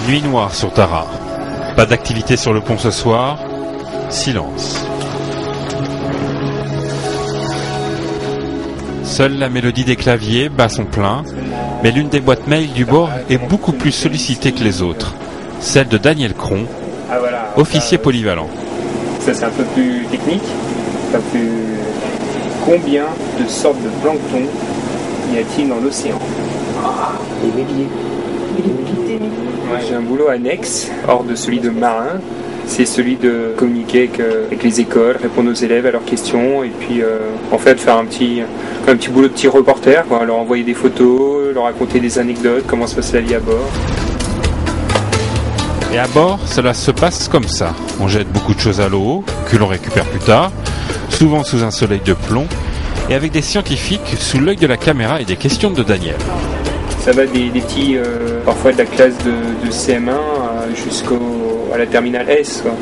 Nuit noire sur Tara. Pas d'activité sur le pont ce soir. Silence. Seule la mélodie des claviers bat son plein, mais l'une des boîtes mail du bord est beaucoup plus sollicitée que les autres. Celle de Daniel Cron, officier polyvalent. Ça c'est un peu plus technique. Combien de sortes de plancton y a-t-il dans l'océan? Des milliers. Ouais, j'ai un boulot annexe, hors de celui de marin. C'est celui de communiquer avec les écoles, répondre aux élèves à leurs questions et puis en fait faire un petit boulot de petit reporter, quoi, leur envoyer des photos, leur raconter des anecdotes, comment se passe la vie à bord. Et à bord, cela se passe comme ça. On jette beaucoup de choses à l'eau, que l'on récupère plus tard, souvent sous un soleil de plomb, et avec des scientifiques sous l'œil de la caméra et des questions de Daniel. Ça va des petits, parfois de la classe de CM1 jusqu'à la terminale S, quoi.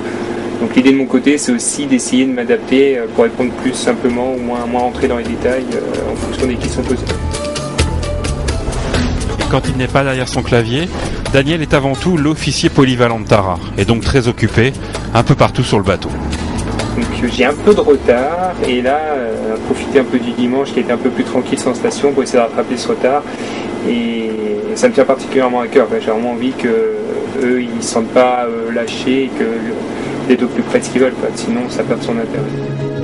Donc l'idée de mon côté, c'est aussi d'essayer de m'adapter pour répondre plus simplement ou moins rentrer dans les détails en fonction des questions posées. Quand il n'est pas derrière son clavier, Daniel est avant tout l'officier polyvalent de Tara, et donc très occupé, un peu partout sur le bateau. Donc j'ai un peu de retard, et là, profiter un peu du dimanche qui était un peu plus tranquille sans station pour essayer de rattraper ce retard. Et ça me tient particulièrement à cœur. J'ai vraiment envie qu'eux, ils ne se sentent pas lâchés et que d'être au plus près de ce qu'ils veulent, sinon ça perd son intérêt.